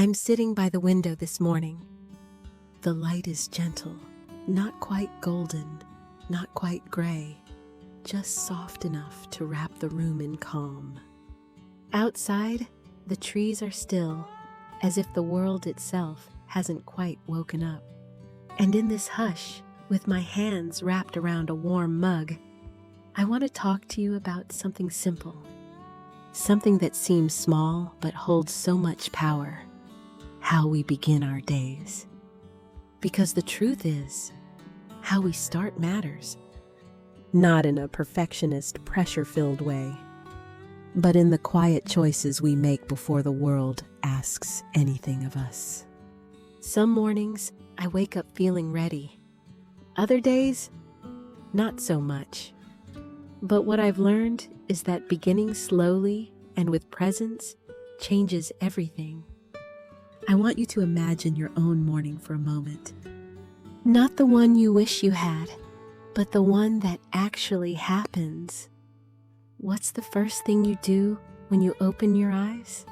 I'm sitting by the window this morning. The light is gentle, not quite golden, not quite gray, just soft enough to wrap the room in calm. Outside, the trees are still, as if the world itself hasn't quite woken up. And in this hush, with my hands wrapped around a warm mug, I want to talk to you about something simple. Something that seems small but holds so much power. How we begin our days. Because the truth is, how we start matters. Not in a perfectionist, pressure-filled way, but in the quiet choices we make before the world asks anything of us. Some mornings, I wake up feeling ready. Other days, not so much. But what I've learned is that beginning slowly and with presence changes everything. I want you to imagine your own morning for a moment. Not the one you wish you had, but the one that actually happens. What's the first thing you do when you open your eyes?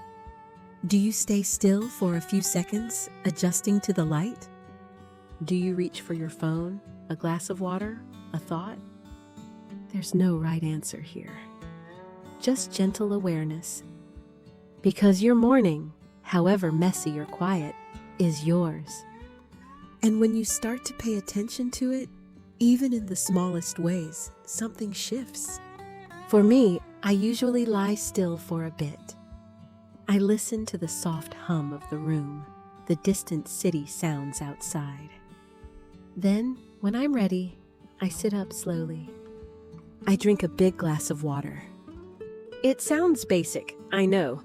Do you stay still for a few seconds, adjusting to the light? Do you reach for your phone, a glass of water, a thought? There's no right answer here. Just gentle awareness. Because your morning, however messy or quiet, is yours. And when you start to pay attention to it, even in the smallest ways, something shifts. For me, I usually lie still for a bit. I listen to the soft hum of the room, the distant city sounds outside. Then, when I'm ready, I sit up slowly. I drink a big glass of water. It sounds basic, I know,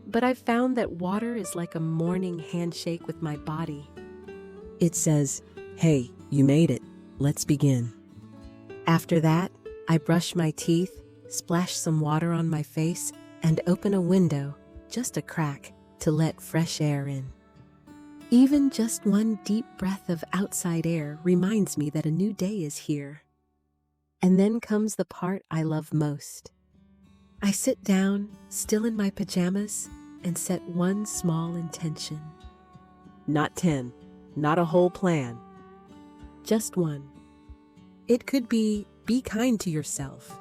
but I've found that water is like a morning handshake with my body. It says, "Hey, you made it. Let's begin." After that, I brush my teeth, splash some water on my face, and open a window, just a crack, to let fresh air in. Even just one deep breath of outside air reminds me that a new day is here. And then comes the part I love most. I sit down, still in my pajamas, and set one small intention. Not 10, not a whole plan. Just one. It could be kind to yourself.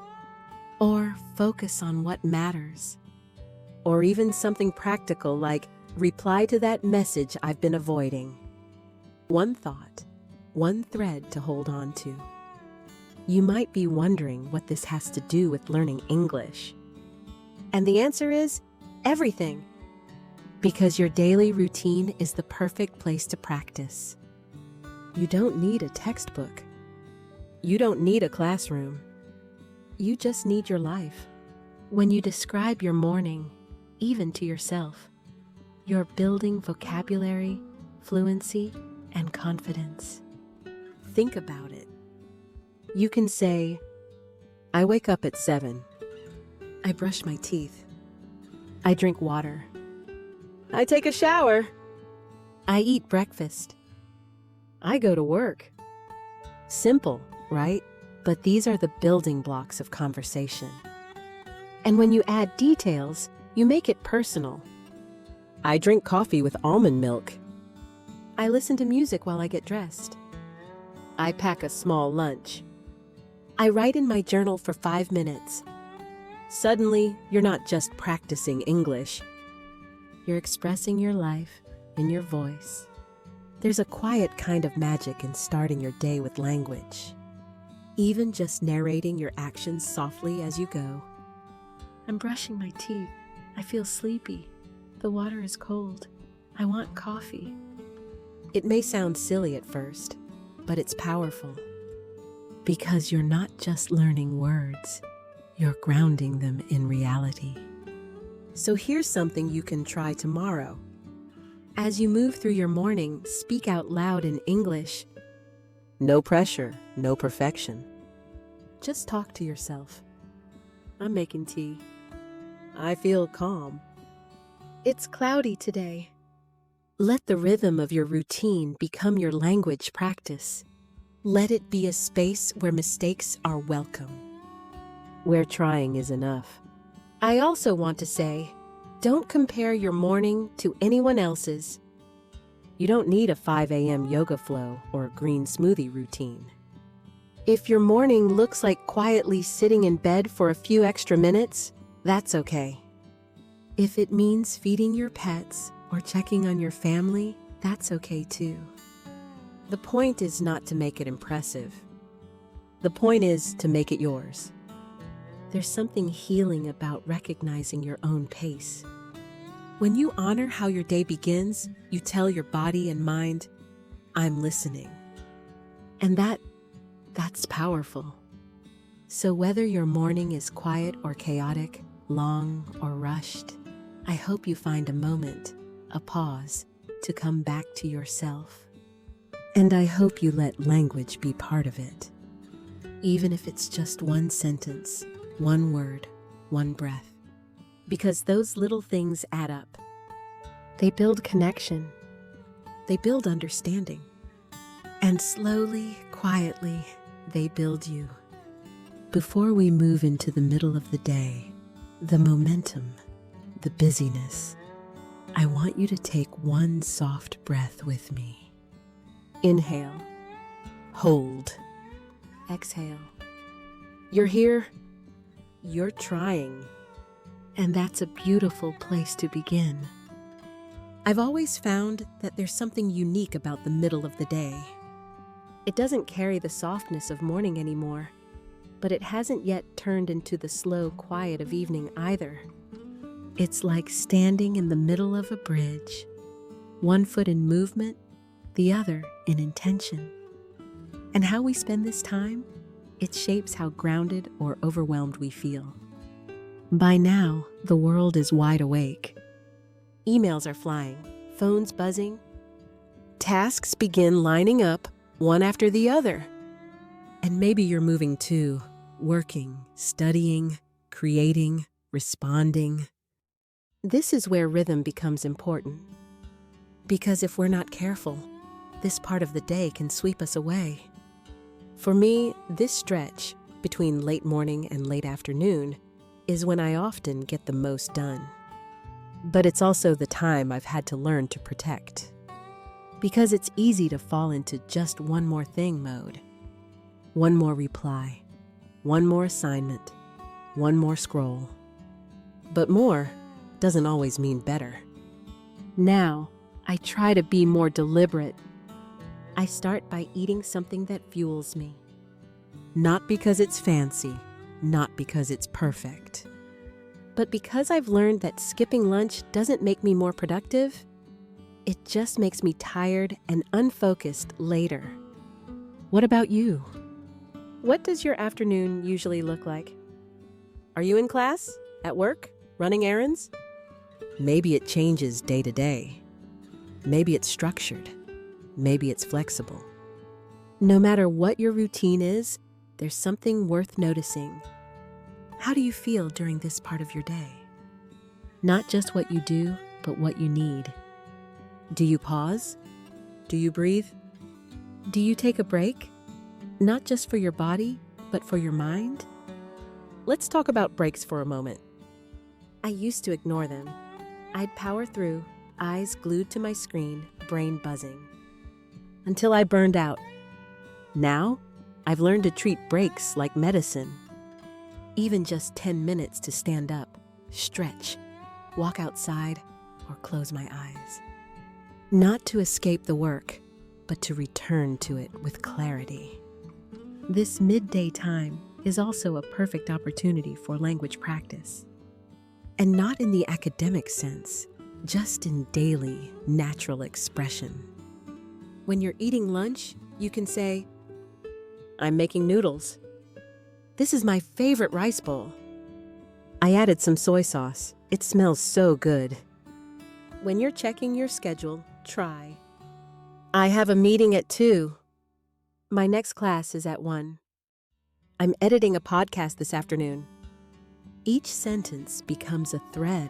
Or focus on what matters. Or even something practical like reply to that message I've been avoiding. One thought, one thread to hold on to. You might be wondering what this has to do with learning English. And the answer is everything. Because your daily routine is the perfect place to practice. You don't need a textbook. You don't need a classroom. You just need your life. When you describe your morning, even to yourself, you're building vocabulary, fluency, and confidence. Think about it. You can say, I wake up at 7. I brush my teeth. I drink water. I take a shower. I eat breakfast. I go to work. Simple, right? But these are the building blocks of conversation. And when you add details, you make it personal. I drink coffee with almond milk. I listen to music while I get dressed. I pack a small lunch. I write in my journal for 5 minutes. Suddenly, you're not just practicing English. You're expressing your life in your voice. There's a quiet kind of magic in starting your day with language. Even just narrating your actions softly as you go. I'm brushing my teeth. I feel sleepy. The water is cold. I want coffee. It may sound silly at first, but it's powerful. Because you're not just learning words, you're grounding them in reality. So here's something you can try tomorrow. As you move through your morning, speak out loud in English. No pressure, no perfection. Just talk to yourself. I'm making tea. I feel calm. It's cloudy today. Let the rhythm of your routine become your language practice. Let it be a space where mistakes are welcome. Where trying is enough. I also want to say, Don't compare your morning to anyone else's. You don't need a 5 a.m. yoga flow or a green smoothie routine. If your morning looks like quietly sitting in bed for a few extra minutes, that's okay. If it means feeding your pets or checking on your family, that's okay too. The point is not to make it impressive. The point is to make it yours. There's something healing about recognizing your own pace. When you honor how your day begins, you tell your body and mind, I'm listening. And that's powerful. So whether your morning is quiet or chaotic, long or rushed, I hope you find a moment, a pause, to come back to yourself. And I hope you let language be part of it. Even if it's just one sentence, one word, one breath. Because those little things add up. They build connection. They build understanding. And slowly, quietly, they build you. Before we move into the middle of the day, the momentum, the busyness, I want you to take one soft breath with me. Inhale. Hold. Exhale. You're here. You're trying. And that's a beautiful place to begin. I've always found that there's something unique about the middle of the day. It doesn't carry the softness of morning anymore, but it hasn't yet turned into the slow quiet of evening either. It's like standing in the middle of a bridge, one foot in movement, the other in intention. And how we spend this time, it shapes how grounded or overwhelmed we feel. By now, the world is wide awake. Emails are flying, phones buzzing. Tasks begin lining up, one after the other. And maybe you're moving too, working, studying, creating, responding. This is where rhythm becomes important. Because if we're not careful, this part of the day can sweep us away. For me, this stretch between late morning and late afternoon is when I often get the most done. But it's also the time I've had to learn to protect. Because it's easy to fall into just one more thing mode. One more reply, one more assignment, one more scroll. But more doesn't always mean better. Now, I try to be more deliberate. I start by eating something that fuels me. Not because it's fancy, not because it's perfect, but because I've learned that skipping lunch doesn't make me more productive. It just makes me tired and unfocused later. What about you? What does your afternoon usually look like? Are you in class? At work? Running errands? Maybe it changes day to day. Maybe it's structured. Maybe it's flexible. No matter what your routine is, there's something worth noticing. How do you feel during this part of your day? Not just what you do, but what you need. Do you pause? Do you breathe? Do you take a break? Not just for your body, but for your mind? Let's talk about breaks for a moment. I used to ignore them. I'd power through, eyes glued to my screen, brain buzzing. Until I burned out. Now, I've learned to treat breaks like medicine. Even just 10 minutes to stand up, stretch, walk outside, or close my eyes. Not to escape the work, but to return to it with clarity. This midday time is also a perfect opportunity for language practice. And not in the academic sense, just in daily, natural expression. When you're eating lunch, you can say, I'm making noodles. This is my favorite rice bowl. I added some soy sauce. It smells so good. When you're checking your schedule, try. I have a meeting at 2. My next class is at 1. I'm editing a podcast this afternoon. Each sentence becomes a thread,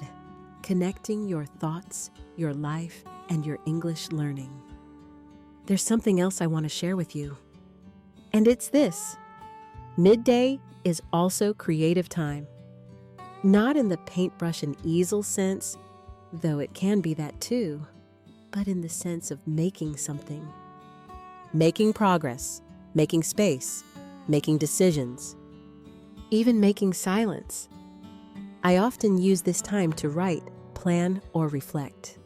connecting your thoughts, your life, and your English learning. There's something else I want to share with you. And it's this. Midday is also creative time. Not in the paintbrush and easel sense, though it can be that too, but in the sense of making something. making progress, making space, making decisions, Even making silence. I often use this time to write, plan, or reflect.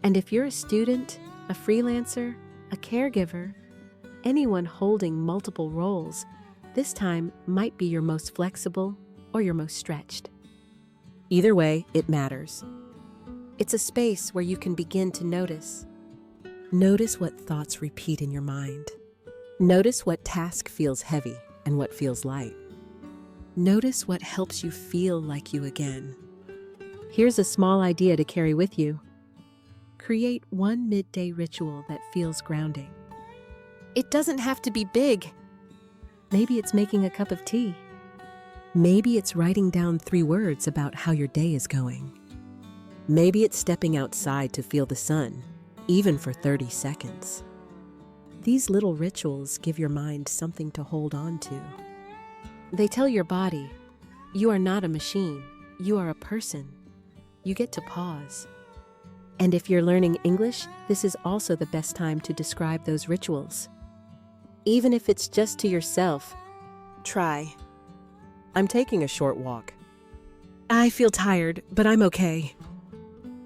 And if you're a student, a freelancer, a caregiver, anyone holding multiple roles, this time might be your most flexible or your most stretched. Either way, it matters. It's a space where you can begin to notice. Notice what thoughts repeat in your mind. Notice what task feels heavy and what feels light. Notice what helps you feel like you again. Here's a small idea to carry with you. Create one midday ritual that feels grounding. It doesn't have to be big. Maybe it's making a cup of tea. Maybe it's writing down 3 words about how your day is going. Maybe it's stepping outside to feel the sun, even for 30 seconds. These little rituals give your mind something to hold on to. They tell your body, you are not a machine, you are a person. You get to pause. And if you're learning English, this is also the best time to describe those rituals. Even if it's just to yourself, try. I'm taking a short walk. I feel tired, but I'm okay.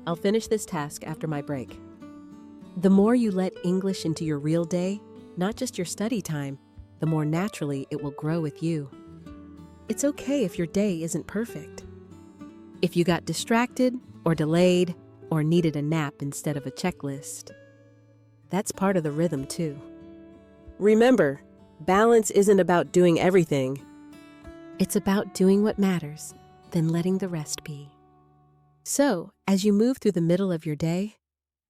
I'll finish this task after my break. The more you let English into your real day, not just your study time, the more naturally it will grow with you. It's okay if your day isn't perfect. If you got distracted or delayed or needed a nap instead of a checklist, that's part of the rhythm too. Remember, balance isn't about doing everything. It's about doing what matters, then letting the rest be. So, as you move through the middle of your day,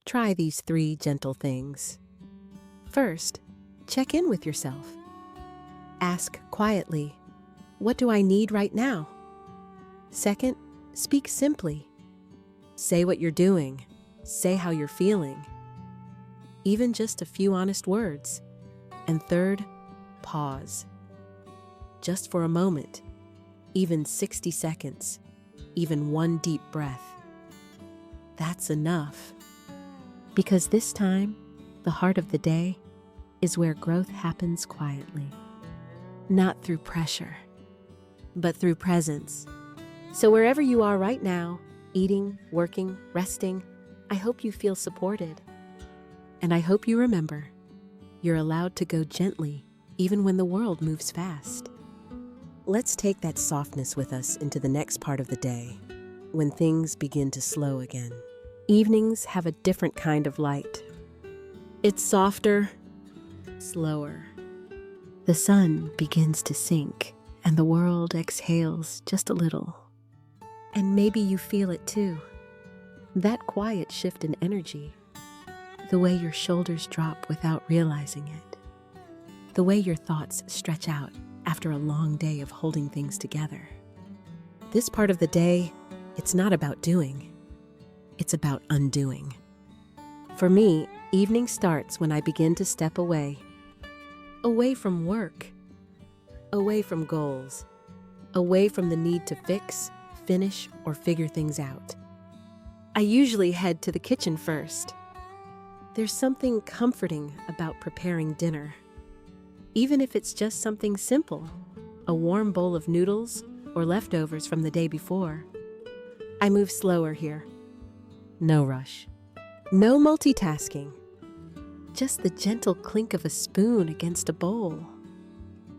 try these 3 gentle things. First, check in with yourself. Ask quietly, what do I need right now? Second, speak simply. Say what you're doing. Say how you're feeling. Even just a few honest words. And third, pause. Just for a moment, even 60 seconds, even one deep breath. That's enough. Because this time, the heart of the day is where growth happens quietly. Not through pressure, but through presence. So wherever you are right now, eating, working, resting, I hope you feel supported. And I hope you remember, you're allowed to go gently, even when the world moves fast. Let's take that softness with us into the next part of the day, when things begin to slow again. Evenings have a different kind of light. It's softer, slower. The sun begins to sink, and the world exhales just a little. And maybe you feel it too. That quiet shift in energy. The way your shoulders drop without realizing it. The way your thoughts stretch out after a long day of holding things together. This part of the day, it's not about doing. It's about undoing. For me, evening starts when I begin to step away. Away from work. Away from goals. Away from the need to fix, finish, or figure things out. I usually head to the kitchen first. There's something comforting about preparing dinner. Even if it's just something simple, a warm bowl of noodles or leftovers from the day before. I move slower here. No rush. No multitasking. Just the gentle clink of a spoon against a bowl.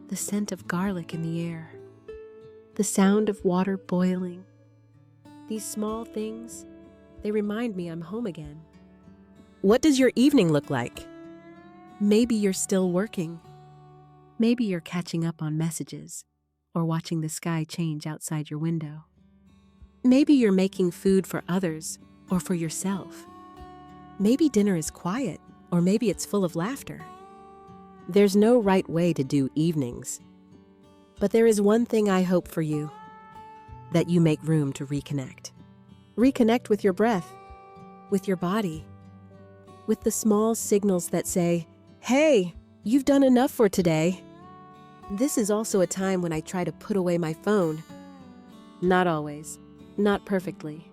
The scent of garlic in the air. The sound of water boiling. These small things, they remind me I'm home again. What does your evening look like? Maybe you're still working. Maybe you're catching up on messages or watching the sky change outside your window. Maybe you're making food for others or for yourself. Maybe dinner is quiet, or maybe it's full of laughter. There's no right way to do evenings. But there is one thing I hope for you, that you make room to reconnect. Reconnect with your breath, with your body, with the small signals that say, hey, you've done enough for today. This is also a time when I try to put away my phone. Not always, not perfectly.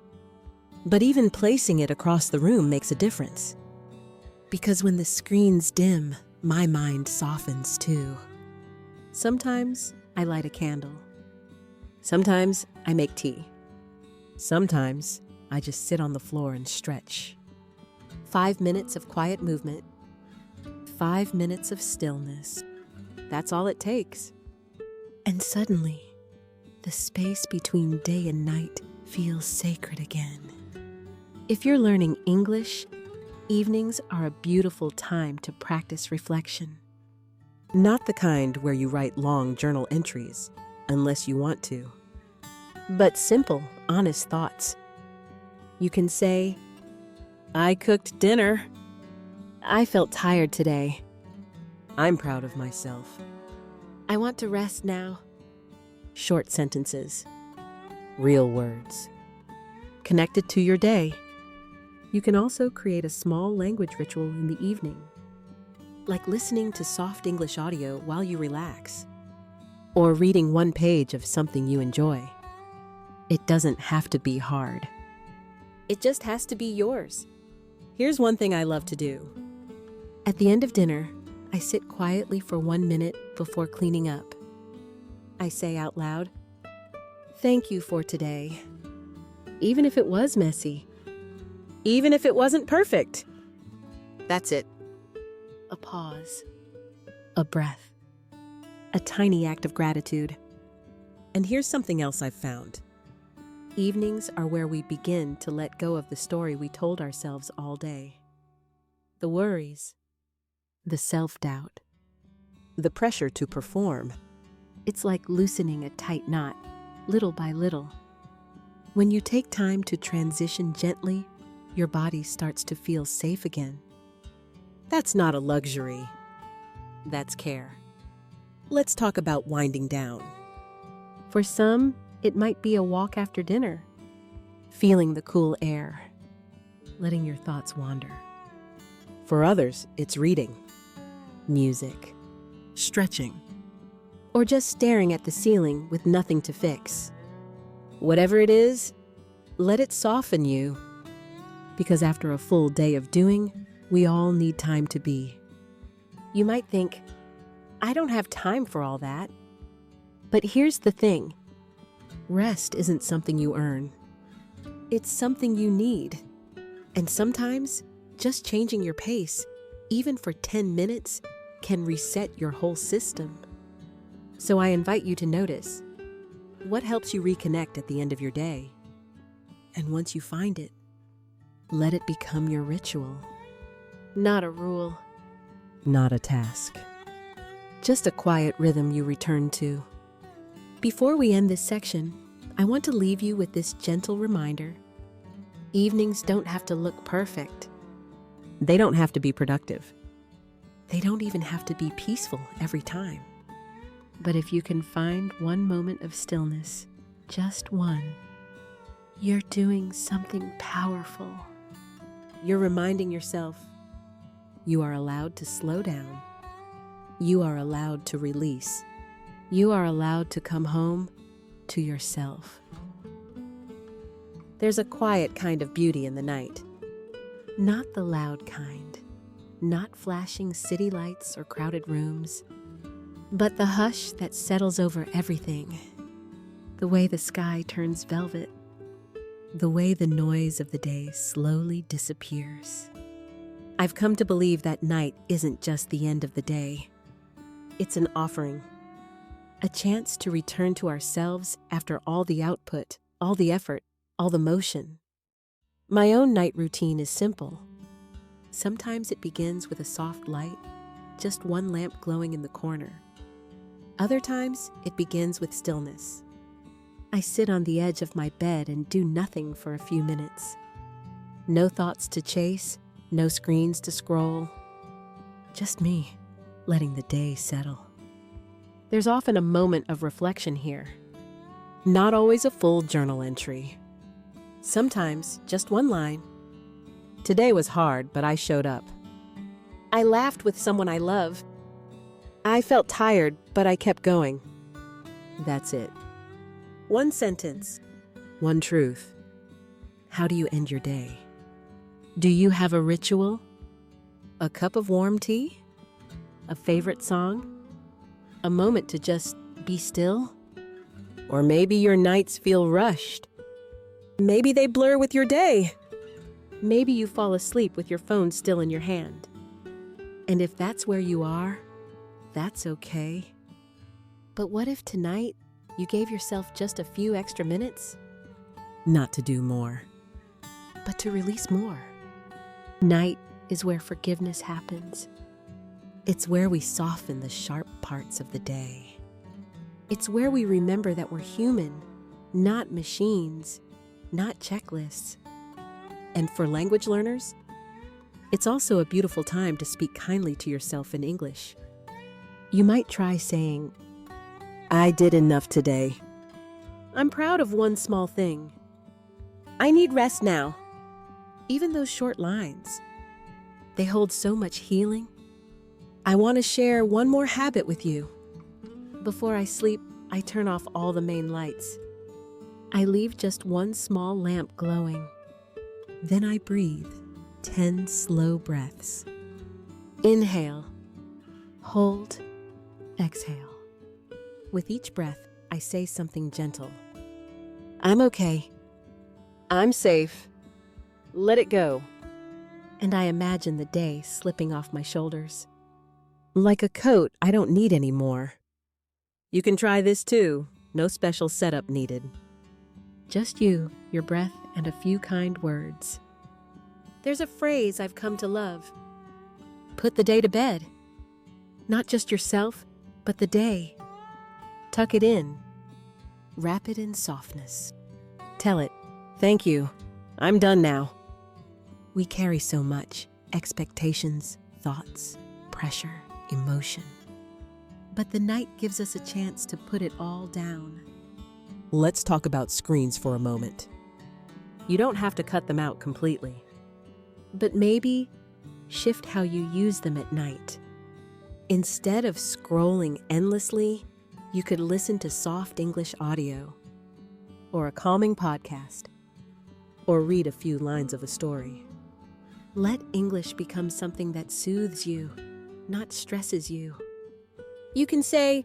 But even placing it across the room makes a difference. Because when the screens dim, my mind softens too. Sometimes I light a candle. Sometimes I make tea. Sometimes I just sit on the floor and stretch. 5 minutes of quiet movement. 5 minutes of stillness. That's all it takes. And suddenly, the space between day and night feels sacred again. If you're learning English, evenings are a beautiful time to practice reflection. Not the kind where you write long journal entries, unless you want to, but simple, honest thoughts. You can say, I cooked dinner. I felt tired today. I'm proud of myself. I want to rest now. Short sentences. Real words. Connected to your day. You can also create a small language ritual in the evening, like listening to soft English audio while you relax, or reading one page of something you enjoy. It doesn't have to be hard. It just has to be yours. Here's one thing I love to do. At the end of dinner, I sit quietly for 1 minute before cleaning up. I say out loud, thank you for today. Even if it was messy. Even if it wasn't perfect. That's it. A pause. A breath. A tiny act of gratitude. And here's something else I've found. Evenings are where we begin to let go of the story we told ourselves all day. The worries. The self-doubt. The pressure to perform. It's like loosening a tight knot, little by little. When you take time to transition gently, your body starts to feel safe again. That's not a luxury. That's care. Let's talk about winding down. For some, it might be a walk after dinner, feeling the cool air, letting your thoughts wander. For others, it's reading, music, stretching, or just staring at the ceiling with nothing to fix. Whatever it is, let it soften you. Because after a full day of doing, we all need time to be. You might think, I don't have time for all that. But here's the thing. Rest isn't something you earn. It's something you need. And sometimes, just changing your pace, even for 10 minutes, can reset your whole system. So I invite you to notice, what helps you reconnect at the end of your day? And once you find it, let it become your ritual. Not a rule. Not a task. Just a quiet rhythm you return to. Before we end this section, I want to leave you with this gentle reminder. Evenings don't have to look perfect. They don't have to be productive. They don't even have to be peaceful every time. But if you can find one moment of stillness, just one, you're doing something powerful. You're reminding yourself you are allowed to slow down. You are allowed to release. You are allowed to come home to yourself. There's a quiet kind of beauty in the night. Not the loud kind. Not flashing city lights or crowded rooms. But the hush that settles over everything. The way the sky turns velvet. The way the noise of the day slowly disappears. I've come to believe that night isn't just the end of the day. It's an offering. A chance to return to ourselves after all the output, all the effort, all the motion. My own night routine is simple. Sometimes it begins with a soft light, just one lamp glowing in the corner. Other times, it begins with stillness. I sit on the edge of my bed and do nothing for a few minutes. No thoughts to chase, no screens to scroll. Just me, letting the day settle. There's often a moment of reflection here. Not always a full journal entry. Sometimes just one line. Today was hard, but I showed up. I laughed with someone I love. I felt tired, but I kept going. That's it. One sentence, one truth. How do you end your day? Do you have a ritual? A cup of warm tea? A favorite song? A moment to just be still? Or maybe your nights feel rushed. Maybe they blur with your day. Maybe you fall asleep with your phone still in your hand. And if that's where you are, that's okay. But what if tonight you gave yourself just a few extra minutes? Not to do more, but to release more. Night is where forgiveness happens. It's where we soften the sharp parts of the day. It's where we remember that we're human, not machines, not checklists. And for language learners, it's also a beautiful time to speak kindly to yourself in English. You might try saying, "I did enough today. I'm proud of one small thing. I need rest now." Even those short lines, they hold so much healing. I want to share one more habit with you. Before I sleep, I turn off all the main lights. I leave just one small lamp glowing. Then I breathe 10 slow breaths. Inhale, hold, exhale. With each breath, I say something gentle. I'm okay. I'm safe. Let it go. And I imagine the day slipping off my shoulders. Like a coat I don't need anymore. You can try this too. No special setup needed. Just you, your breath, and a few kind words. There's a phrase I've come to love. Put the day to bed. Not just yourself, but the day. Tuck it in. Wrap it in softness. Tell it, thank you. I'm done now. We carry so much. Expectations, thoughts, pressure, emotion. But the night gives us a chance to put it all down. Let's talk about screens for a moment. You don't have to cut them out completely. But maybe shift how you use them at night. Instead of scrolling endlessly, you could listen to soft English audio, or a calming podcast, or read a few lines of a story. Let English become something that soothes you, not stresses you. You can say,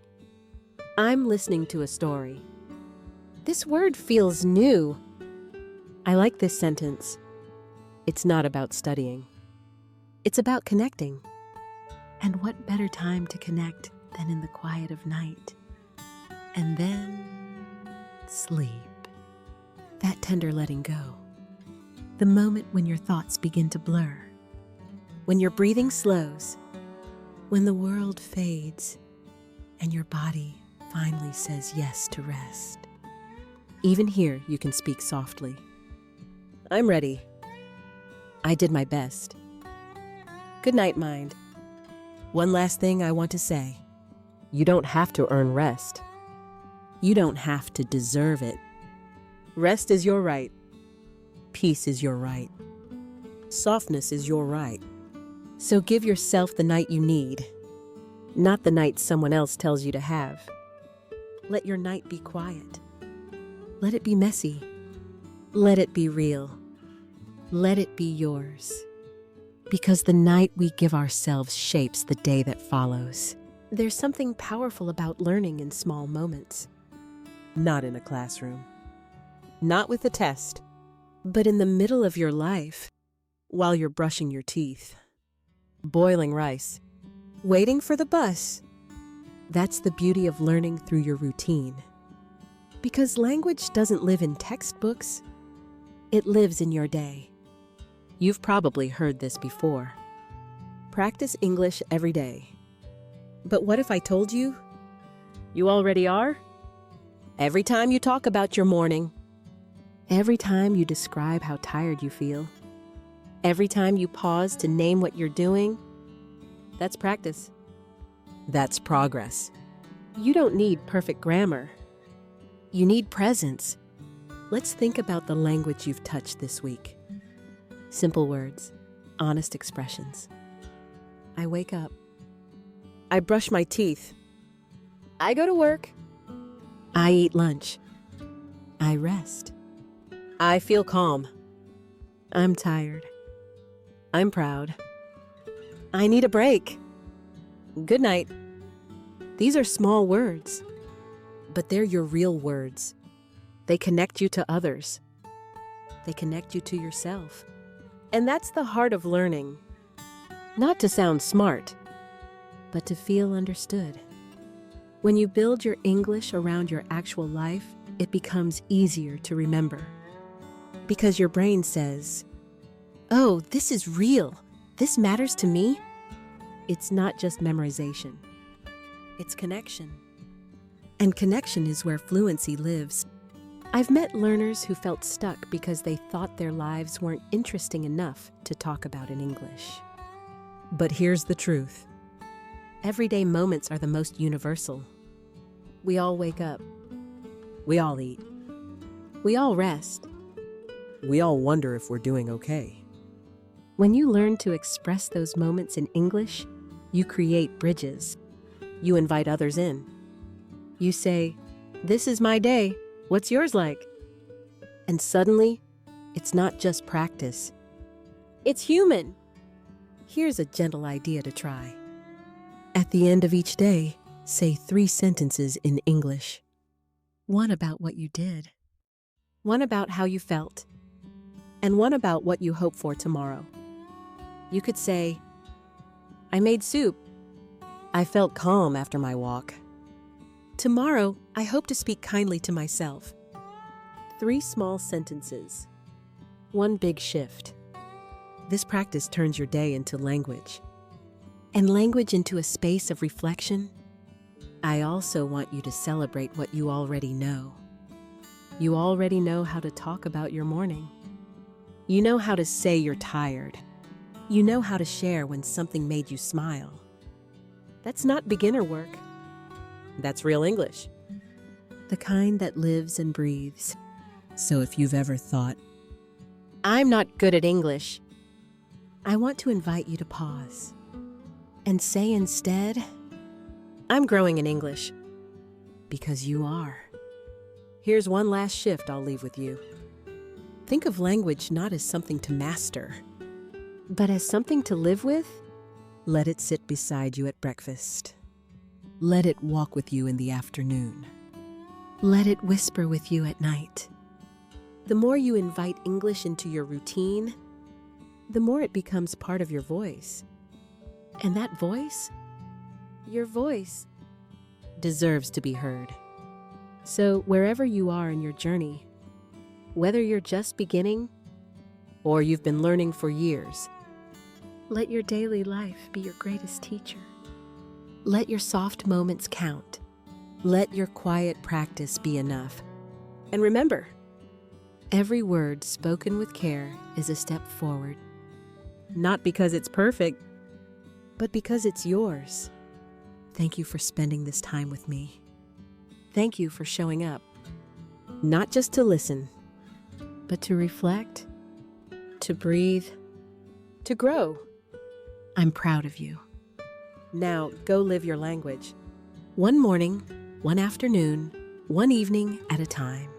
I'm listening to a story. This word feels new. I like this sentence. It's not about studying. It's about connecting. And what better time to connect than in the quiet of night? And then sleep. That tender letting go. The moment when your thoughts begin to blur. When your breathing slows. When the world fades and your body finally says yes to rest. Even here, you can speak softly. I'm ready. I did my best. Good night, mind. One last thing I want to say. You don't have to earn rest. You don't have to deserve it. Rest is your right. Peace is your right. Softness is your right. So give yourself the night you need, not the night someone else tells you to have. Let your night be quiet. Let it be messy. Let it be real. Let it be yours. Because the night we give ourselves shapes the day that follows. There's something powerful about learning in small moments. Not in a classroom. Not with a test. But in the middle of your life, while you're brushing your teeth, boiling rice, waiting for the bus. That's the beauty of learning through your routine. Because language doesn't live in textbooks, it lives in your day. You've probably heard this before. Practice English every day. But what if I told you? You already are? Every time you talk about your morning, every time you describe how tired you feel, every time you pause to name what you're doing, that's practice. That's progress. You don't need perfect grammar. You need presence. Let's think about the language you've touched this week. Simple words, honest expressions. I wake up. I brush my teeth. I go to work. I eat lunch. I rest. I feel calm. I'm tired. I'm proud. I need a break. Good night. These are small words, but they're your real words. They connect you to others. They connect you to yourself. And that's the heart of learning. Not to sound smart, but to feel understood. When you build your English around your actual life, it becomes easier to remember. Because your brain says, "Oh, this is real. This matters to me." It's not just memorization. It's connection. And connection is where fluency lives. I've met learners who felt stuck because they thought their lives weren't interesting enough to talk about in English. But here's the truth. Everyday moments are the most universal. We all wake up. We all eat. We all rest. We all wonder if we're doing okay. When you learn to express those moments in English, you create bridges. You invite others in. You say, "This is my day. What's yours like?" And suddenly, it's not just practice. It's human. Here's a gentle idea to try. At the end of each day, say 3 sentences in English. One about what you did. One about how you felt. And one about what you hope for tomorrow. You could say, "I made soup. I felt calm after my walk. Tomorrow, I hope to speak kindly to myself." 3 small sentences. 1 big shift. This practice turns your day into language. And language into a space of reflection. I also want you to celebrate what you already know. You already know how to talk about your morning. You know how to say you're tired. You know how to share when something made you smile. That's not beginner work. That's real English. The kind that lives and breathes. So if you've ever thought, "I'm not good at English," I want to invite you to pause and say instead, "I'm growing in English." Because you are. Here's one last shift I'll leave with you. Think of language not as something to master, but as something to live with. let it sit beside you at breakfast. Let it walk with you in the afternoon. Let it whisper with you at night. The more you invite English into your routine, the more it becomes part of your voice. And that voice, your voice, deserves to be heard. So wherever you are in your journey, whether you're just beginning or you've been learning for years, let your daily life be your greatest teacher. Let your soft moments count. Let your quiet practice be enough. And remember, every word spoken with care is a step forward. Not because it's perfect, but because it's yours. Thank you for spending this time with me. Thank you for showing up, not just to listen, but to reflect, to breathe, to grow. I'm proud of you. Now go live your language. One morning, one afternoon, one evening at a time.